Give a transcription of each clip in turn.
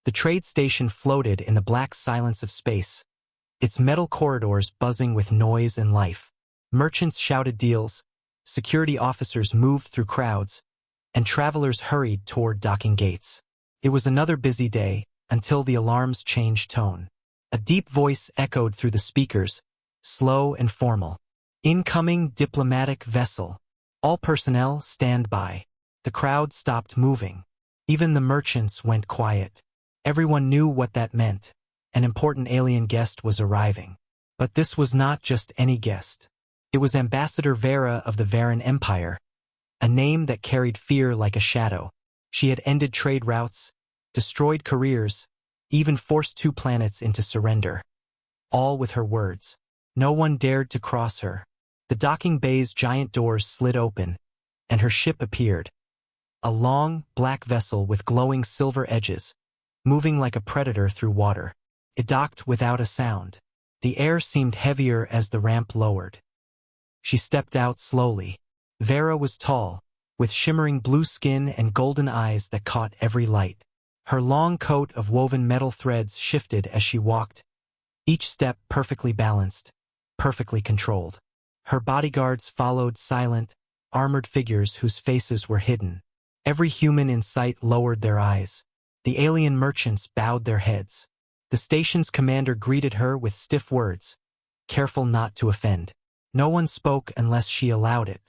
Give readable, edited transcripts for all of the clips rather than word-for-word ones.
The trade station floated in the black silence of space, its metal corridors buzzing with noise and life. Merchants shouted deals, security officers moved through crowds, and travelers hurried toward docking gates. It was another busy day, until the alarms changed tone. A deep voice echoed through the speakers, slow and formal. Incoming diplomatic vessel. All personnel stand by. The crowd stopped moving. Even the merchants went quiet. Everyone knew what that meant. An important alien guest was arriving. But this was not just any guest. It was Ambassador Vera of the Varan Empire, a name that carried fear like a shadow. She had ended trade routes, destroyed careers, even forced 2 planets into surrender. All with her words. No one dared to cross her. The docking bay's giant doors slid open, and her ship appeared. A long, black vessel with glowing silver edges, moving like a predator through water. It docked without a sound. The air seemed heavier as the ramp lowered. She stepped out slowly. Vera was tall, with shimmering blue skin and golden eyes that caught every light. Her long coat of woven metal threads shifted as she walked, each step perfectly balanced, perfectly controlled. Her bodyguards followed, silent, armored figures whose faces were hidden. Every human in sight lowered their eyes. The alien merchants bowed their heads. The station's commander greeted her with stiff words, careful not to offend. No one spoke unless she allowed it.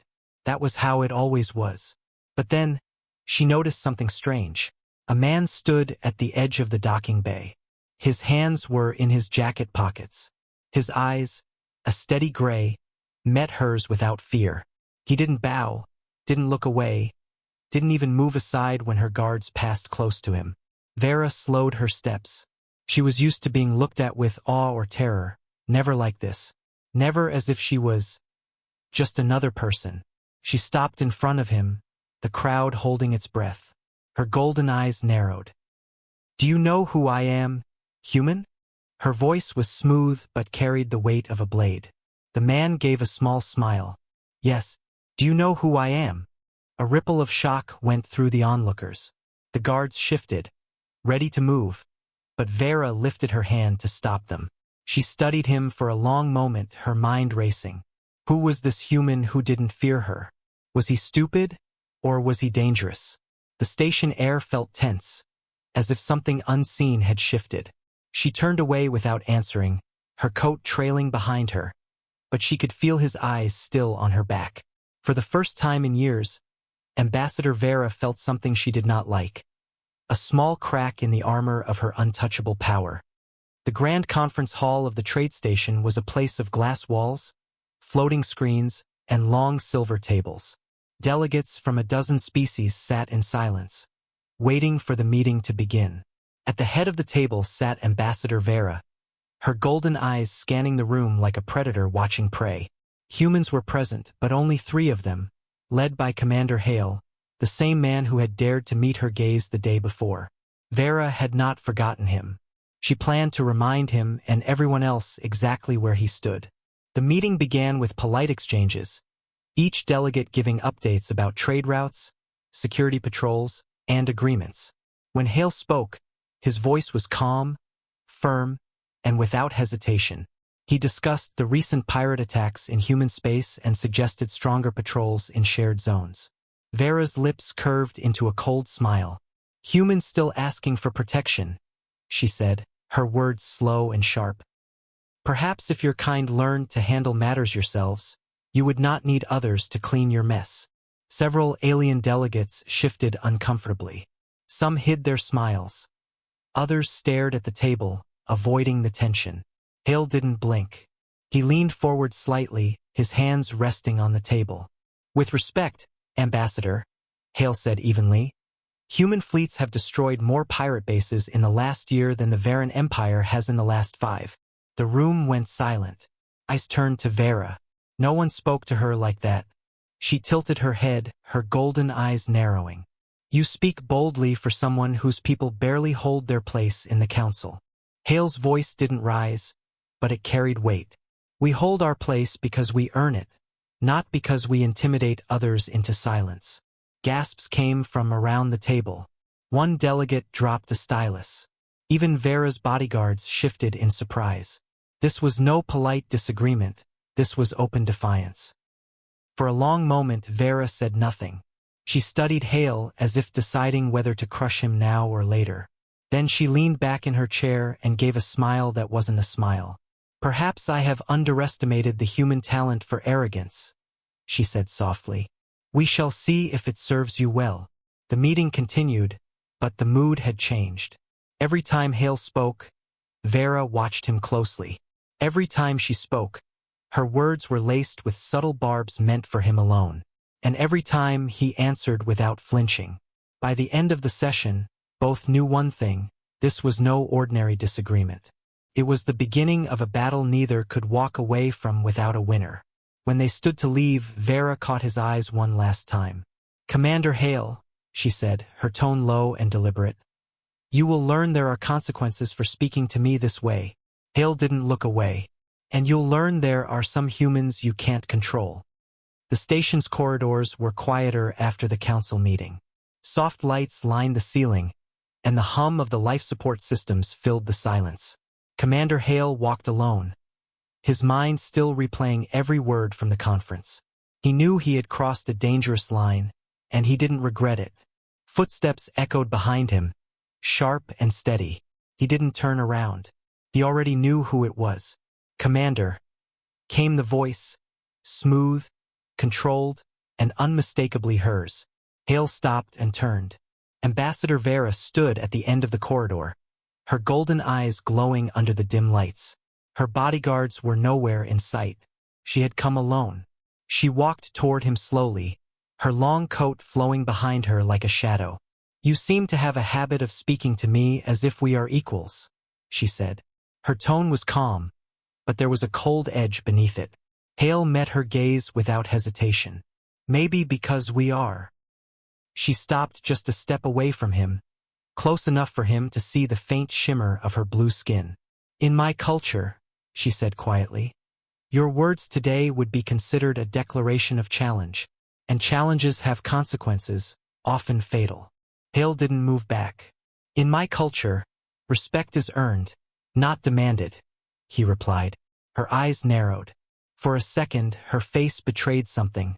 That was how it always was. But then, she noticed something strange. A man stood at the edge of the docking bay. His hands were in his jacket pockets. His eyes, a steady gray, met hers without fear. He didn't bow, didn't look away, didn't even move aside when her guards passed close to him. Vera slowed her steps. She was used to being looked at with awe or terror, never like this. Never as if she was just another person. She stopped in front of him, the crowd holding its breath. Her golden eyes narrowed. "Do you know who I am, human?" Her voice was smooth but carried the weight of a blade. The man gave a small smile. "Yes. Do you know who I am?" A ripple of shock went through the onlookers. The guards shifted, ready to move, but Vera lifted her hand to stop them. She studied him for a long moment, her mind racing. Who was this human who didn't fear her? Was he stupid, or was he dangerous? The station air felt tense, as if something unseen had shifted. She turned away without answering, her coat trailing behind her, but she could feel his eyes still on her back. For the first time in years, Ambassador Vera felt something she did not like. A small crack in the armor of her untouchable power. The grand conference hall of the trade station was a place of glass walls, floating screens, and long silver tables. Delegates from a dozen species sat in silence, waiting for the meeting to begin. At the head of the table sat Ambassador Vera, her golden eyes scanning the room like a predator watching prey. Humans were present, but only 3 of them, led by Commander Hale, the same man who had dared to meet her gaze the day before. Vera had not forgotten him. She planned to remind him and everyone else exactly where he stood. The meeting began with polite exchanges, each delegate giving updates about trade routes, security patrols, and agreements. When Hale spoke, his voice was calm, firm, and without hesitation. He discussed the recent pirate attacks in human space and suggested stronger patrols in shared zones. Vera's lips curved into a cold smile. "Humans still asking for protection," she said, her words slow and sharp. "Perhaps if your kind learned to handle matters yourselves, you would not need others to clean your mess." Several alien delegates shifted uncomfortably. Some hid their smiles. Others stared at the table, avoiding the tension. Hale didn't blink. He leaned forward slightly, his hands resting on the table. "With respect, Ambassador," Hale said evenly, "human fleets have destroyed more pirate bases in the last year than the Varan Empire has in the last 5. The room went silent. Eyes turned to Vera. No one spoke to her like that. She tilted her head, her golden eyes narrowing. "You speak boldly for someone whose people barely hold their place in the council." Hale's voice didn't rise, but it carried weight. "We hold our place because we earn it, not because we intimidate others into silence." Gasps came from around the table. One delegate dropped a stylus. Even Vera's bodyguards shifted in surprise. This was no polite disagreement, this was open defiance. For a long moment Vera said nothing. She studied Hale as if deciding whether to crush him now or later. Then she leaned back in her chair and gave a smile that wasn't a smile. "Perhaps I have underestimated the human talent for arrogance," she said softly. "We shall see if it serves you well." The meeting continued, but the mood had changed. Every time Hale spoke, Vera watched him closely. Every time she spoke, her words were laced with subtle barbs meant for him alone. And every time he answered without flinching. By the end of the session, both knew one thing: this was no ordinary disagreement. It was the beginning of a battle neither could walk away from without a winner. When they stood to leave, Vera caught his eyes one last time. "Commander Hale," she said, her tone low and deliberate, "you will learn there are consequences for speaking to me this way." Hale didn't look away. "And you'll learn there are some humans you can't control." The station's corridors were quieter after the council meeting. Soft lights lined the ceiling, and the hum of the life support systems filled the silence. Commander Hale walked alone, his mind still replaying every word from the conference. He knew he had crossed a dangerous line, and he didn't regret it. Footsteps echoed behind him, sharp and steady. He didn't turn around. He already knew who it was. "Commander," came the voice, smooth, controlled, and unmistakably hers. Hale stopped and turned. Ambassador Vera stood at the end of the corridor, her golden eyes glowing under the dim lights. Her bodyguards were nowhere in sight. She had come alone. She walked toward him slowly, her long coat flowing behind her like a shadow. "You seem to have a habit of speaking to me as if we are equals," she said. Her tone was calm, but there was a cold edge beneath it. Hale met her gaze without hesitation. "Maybe because we are." She stopped just a step away from him, close enough for him to see the faint shimmer of her blue skin. "In my culture," she said quietly, "your words today would be considered a declaration of challenge, and challenges have consequences, often fatal." Hale didn't move back. "In my culture, respect is earned, not demanded," he replied. Her eyes narrowed. For a second, her face betrayed something.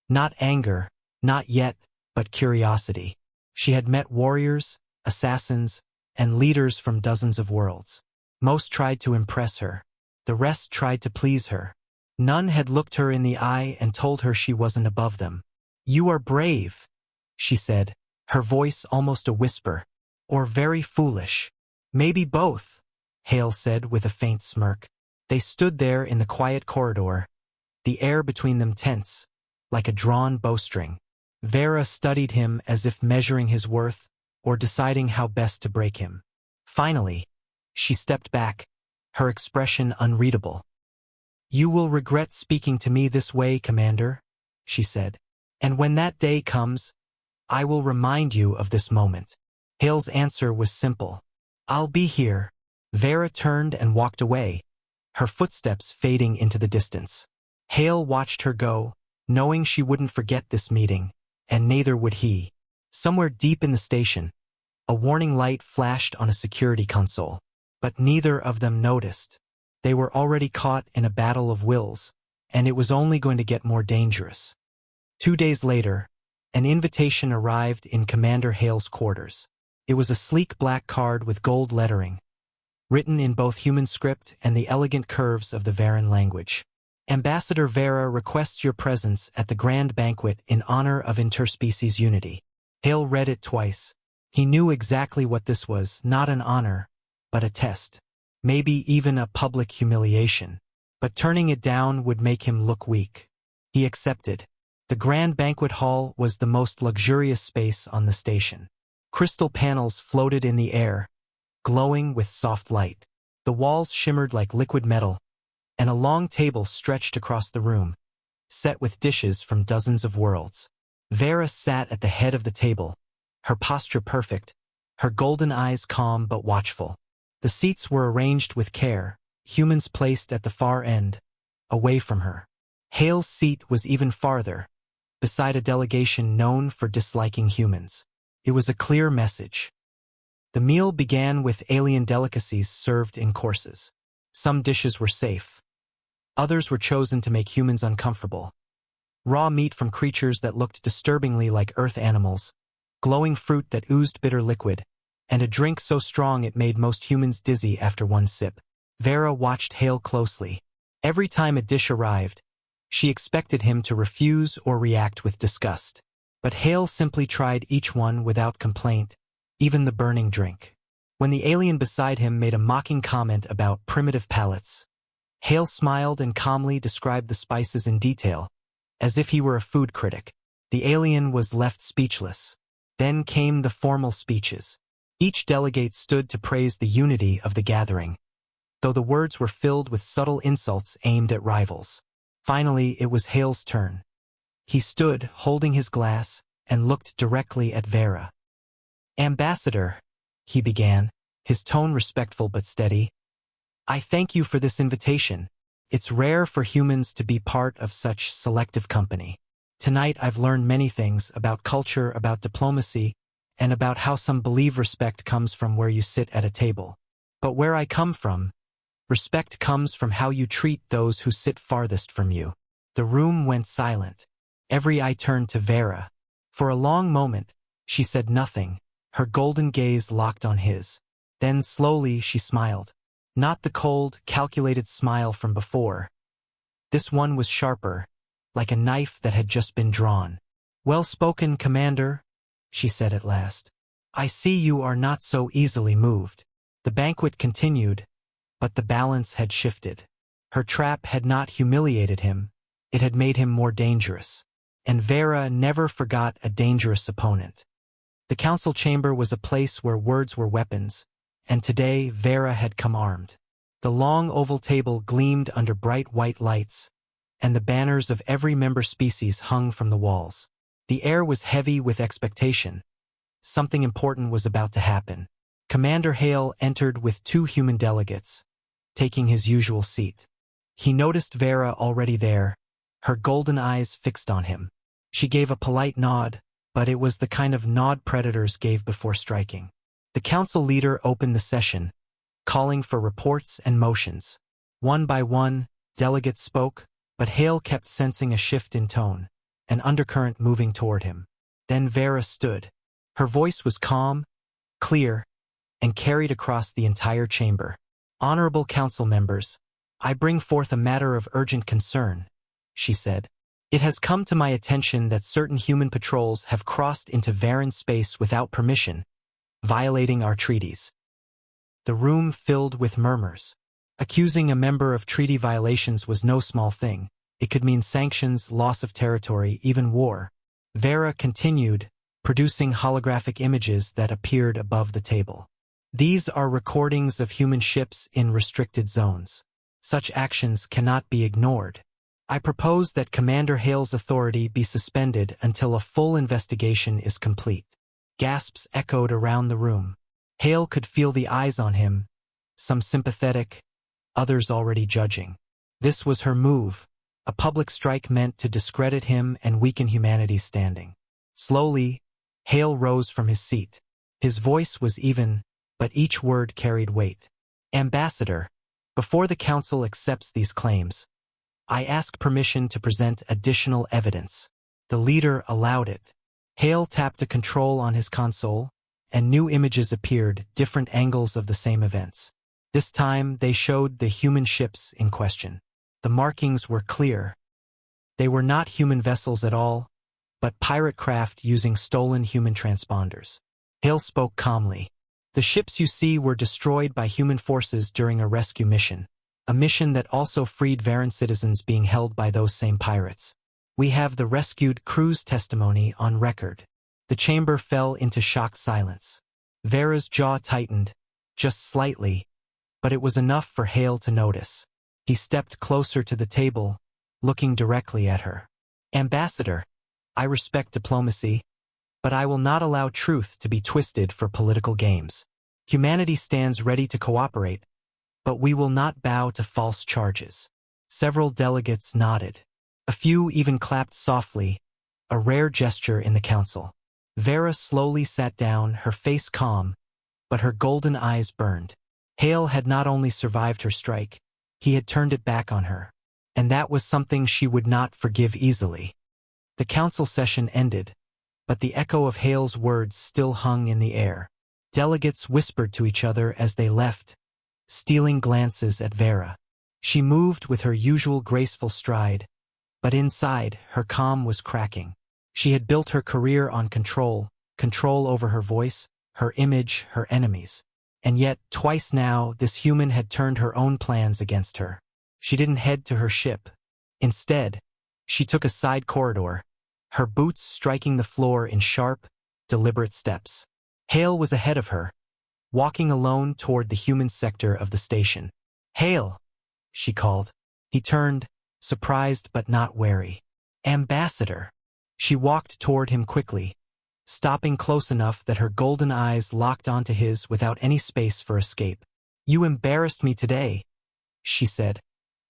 Not anger, not yet, but curiosity. She had met warriors, assassins, and leaders from dozens of worlds. Most tried to impress her. The rest tried to please her. None had looked her in the eye and told her she wasn't above them. "You are brave," she said, her voice almost a whisper. "Or very foolish." "Maybe both," Hale said with a faint smirk. They stood there in the quiet corridor, the air between them tense, like a drawn bowstring. Vera studied him as if measuring his worth or deciding how best to break him. Finally, she stepped back, her expression unreadable. "You will regret speaking to me this way, Commander," she said. "And when that day comes, I will remind you of this moment." Hale's answer was simple. "I'll be here." Vera turned and walked away, her footsteps fading into the distance. Hale watched her go, knowing she wouldn't forget this meeting, and neither would he. Somewhere deep in the station, a warning light flashed on a security console, but neither of them noticed. They were already caught in a battle of wills, and it was only going to get more dangerous. 2 days later, an invitation arrived in Commander Hale's quarters. It was a sleek black card with gold lettering, written in both human script and the elegant curves of the Veran language. "Ambassador Vera requests your presence at the grand banquet in honor of interspecies unity." Hale read it twice. He knew exactly what this was, not an honor, but a test. Maybe even a public humiliation. But turning it down would make him look weak. He accepted. The grand banquet hall was the most luxurious space on the station. Crystal panels floated in the air, glowing with soft light. The walls shimmered like liquid metal, and a long table stretched across the room, set with dishes from dozens of worlds. Vera sat at the head of the table, her posture perfect, her golden eyes calm but watchful. The seats were arranged with care, humans placed at the far end, away from her. Hale's seat was even farther, beside a delegation known for disliking humans. It was a clear message. The meal began with alien delicacies served in courses. Some dishes were safe. Others were chosen to make humans uncomfortable. Raw meat from creatures that looked disturbingly like earth animals, glowing fruit that oozed bitter liquid, and a drink so strong it made most humans dizzy after one sip. Vera watched Hale closely. Every time a dish arrived, she expected him to refuse or react with disgust. But Hale simply tried each one without complaint, even the burning drink. When the alien beside him made a mocking comment about primitive palates, Hale smiled and calmly described the spices in detail, as if he were a food critic. The alien was left speechless. Then came the formal speeches. Each delegate stood to praise the unity of the gathering, though the words were filled with subtle insults aimed at rivals. Finally, it was Hale's turn. He stood, holding his glass, and looked directly at Vera. "Ambassador," he began, his tone respectful but steady, "I thank you for this invitation. It's rare for humans to be part of such selective company. Tonight I've learned many things about culture, about diplomacy, and about how some believe respect comes from where you sit at a table. But where I come from, respect comes from how you treat those who sit farthest from you." The room went silent. Every eye turned to Vera. For a long moment, she said nothing, her golden gaze locked on his. Then slowly she smiled. Not the cold, calculated smile from before. This one was sharper, like a knife that had just been drawn. "Well spoken, Commander," she said at last. "I see you are not so easily moved." The banquet continued, but the balance had shifted. Her trap had not humiliated him, it had made him more dangerous. And Vera never forgot a dangerous opponent. The council chamber was a place where words were weapons, and today Vera had come armed. The long oval table gleamed under bright white lights, and the banners of every member species hung from the walls. The air was heavy with expectation. Something important was about to happen. Commander Hale entered with 2 human delegates, taking his usual seat. He noticed Vera already there, her golden eyes fixed on him. She gave a polite nod, but it was the kind of nod predators gave before striking. The council leader opened the session, calling for reports and motions. One by one, delegates spoke, but Hale kept sensing a shift in tone, an undercurrent moving toward him. Then Vera stood. Her voice was calm, clear, and carried across the entire chamber. "Honorable council members, I bring forth a matter of urgent concern," she said. "It has come to my attention that certain human patrols have crossed into Varan space without permission, violating our treaties." The room filled with murmurs. Accusing a member of treaty violations was no small thing. It could mean sanctions, loss of territory, even war. Vera continued, producing holographic images that appeared above the table. "These are recordings of human ships in restricted zones. Such actions cannot be ignored. I propose that Commander Hale's authority be suspended until a full investigation is complete." Gasps echoed around the room. Hale could feel the eyes on him, some sympathetic, others already judging. This was her move, a public strike meant to discredit him and weaken humanity's standing. Slowly, Hale rose from his seat. His voice was even, but each word carried weight. "Ambassador, before the council accepts these claims, I ask permission to present additional evidence." The leader allowed it. Hale tapped a control on his console, and new images appeared, different angles of the same events. This time, they showed the human ships in question. The markings were clear. They were not human vessels at all, but pirate craft using stolen human transponders. Hale spoke calmly. "The ships you see were destroyed by human forces during a rescue mission. A mission that also freed Varan citizens being held by those same pirates. We have the rescued crew's testimony on record." The chamber fell into shocked silence. Vera's jaw tightened, just slightly, but it was enough for Hale to notice. He stepped closer to the table, looking directly at her. "Ambassador, I respect diplomacy, but I will not allow truth to be twisted for political games. Humanity stands ready to cooperate, but we will not bow to false charges." Several delegates nodded. A few even clapped softly, a rare gesture in the council. Vera slowly sat down, her face calm, but her golden eyes burned. Hale had not only survived her strike, he had turned it back on her. And that was something she would not forgive easily. The council session ended, but the echo of Hale's words still hung in the air. Delegates whispered to each other as they left, stealing glances at Vera. She moved with her usual graceful stride, but inside, her calm was cracking. She had built her career on control over her voice, her image, her enemies. And yet, twice now, this human had turned her own plans against her. She didn't head to her ship. Instead, she took a side corridor, her boots striking the floor in sharp, deliberate steps. Hale was ahead of her, walking alone toward the human sector of the station. "Hale!" she called. He turned, surprised but not wary. "Ambassador!" She walked toward him quickly, stopping close enough that her golden eyes locked onto his without any space for escape. "You embarrassed me today," she said,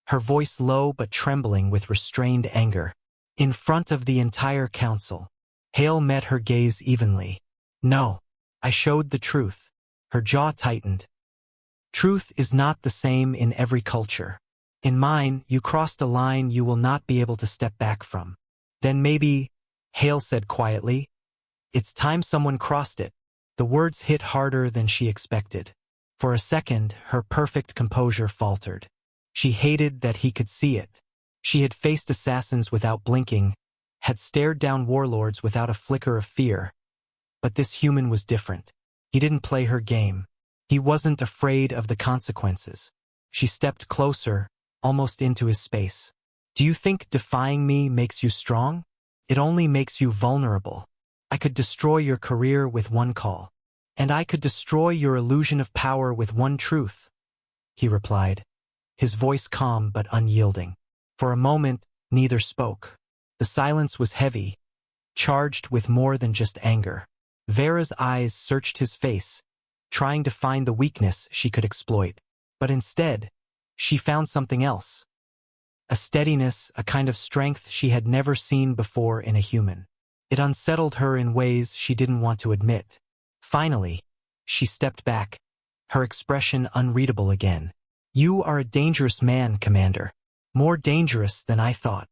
her voice low but trembling with restrained anger. "In front of the entire council." Hale met her gaze evenly. "No, I showed the truth." Her jaw tightened. "Truth is not the same in every culture. In mine, you crossed a line you will not be able to step back from." "Then maybe," Hale said quietly, "it's time someone crossed it." The words hit harder than she expected. For a second, her perfect composure faltered. She hated that he could see it. She had faced assassins without blinking, had stared down warlords without a flicker of fear. But this human was different. He didn't play her game. He wasn't afraid of the consequences. She stepped closer, almost into his space. "Do you think defying me makes you strong? It only makes you vulnerable. I could destroy your career with one call. And I could destroy your illusion of power with one truth," he replied, his voice calm but unyielding. For a moment, neither spoke. The silence was heavy, charged with more than just anger. Vera's eyes searched his face, trying to find the weakness she could exploit. But instead, she found something else. A steadiness, a kind of strength she had never seen before in a human. It unsettled her in ways she didn't want to admit. Finally, she stepped back, her expression unreadable again. "You are a dangerous man, Commander. More dangerous than I thought."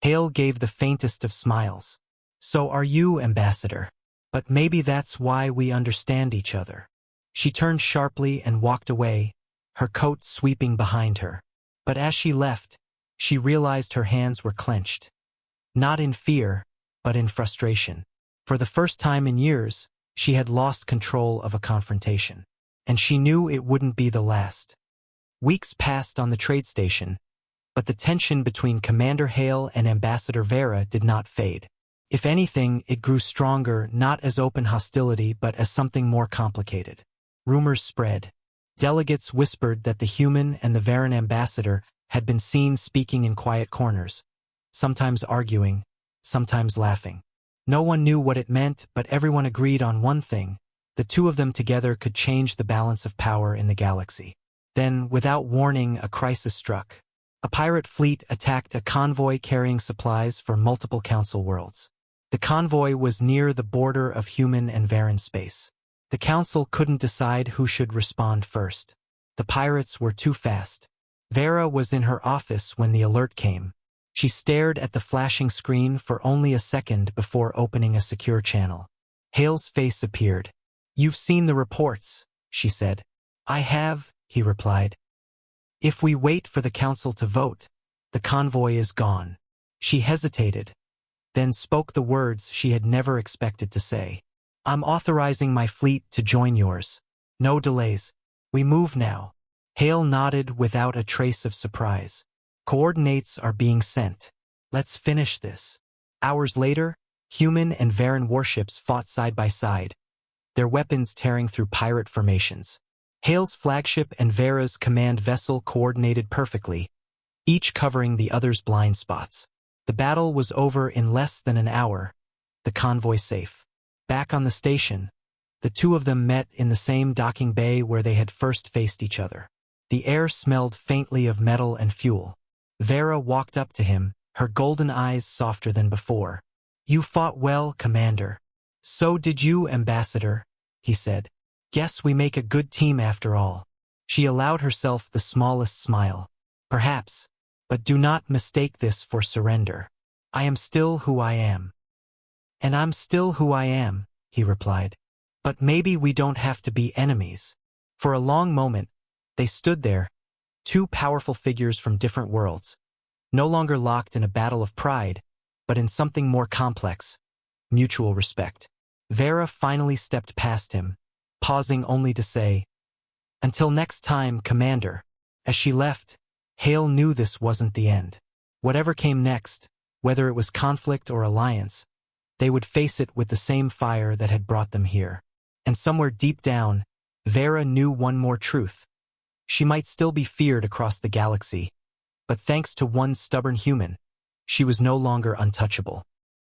Hale gave the faintest of smiles. "So are you, Ambassador. But maybe that's why we understand each other." She turned sharply and walked away, her coat sweeping behind her. But as she left, she realized her hands were clenched. Not in fear, but in frustration. For the first time in years, she had lost control of a confrontation. And she knew it wouldn't be the last. Weeks passed on the trade station, but the tension between Commander Hale and Ambassador Vera did not fade. If anything, it grew stronger, not as open hostility but as something more complicated. Rumors spread. Delegates whispered that the human and the Veran ambassador had been seen speaking in quiet corners, sometimes arguing, sometimes laughing. No one knew what it meant, but everyone agreed on one thing: the two of them together could change the balance of power in the galaxy. Then, without warning, a crisis struck. A pirate fleet attacked a convoy carrying supplies for multiple council worlds. The convoy was near the border of human and Veran space. The council couldn't decide who should respond first. The pirates were too fast. Vera was in her office when the alert came. She stared at the flashing screen for only a second before opening a secure channel. Hale's face appeared. "You've seen the reports," she said. "I have," he replied. "If we wait for the council to vote, the convoy is gone." She hesitated, then spoke the words she had never expected to say. "I'm authorizing my fleet to join yours. No delays. We move now." Hale nodded without a trace of surprise. "Coordinates are being sent. Let's finish this." Hours later, human and Veran warships fought side by side, their weapons tearing through pirate formations. Hale's flagship and Vera's command vessel coordinated perfectly, each covering the other's blind spots. The battle was over in less than an hour, the convoy safe. Back on the station, the two of them met in the same docking bay where they had first faced each other. The air smelled faintly of metal and fuel. Vera walked up to him, her golden eyes softer than before. "You fought well, Commander." "So did you, Ambassador," he said. Guess we make a good team after all. She allowed herself the smallest smile. Perhaps, but do not mistake this for surrender. I am still who I am. And I'm still who I am, he replied. But maybe we don't have to be enemies. For a long moment, they stood there, two powerful figures from different worlds, no longer locked in a battle of pride, but in something more complex, mutual respect. Vera finally stepped past him, pausing only to say, "Until next time, Commander." As she left, Hale knew this wasn't the end. Whatever came next, whether it was conflict or alliance, they would face it with the same fire that had brought them here. And somewhere deep down, Vera knew one more truth. She might still be feared across the galaxy, but thanks to one stubborn human, she was no longer untouchable.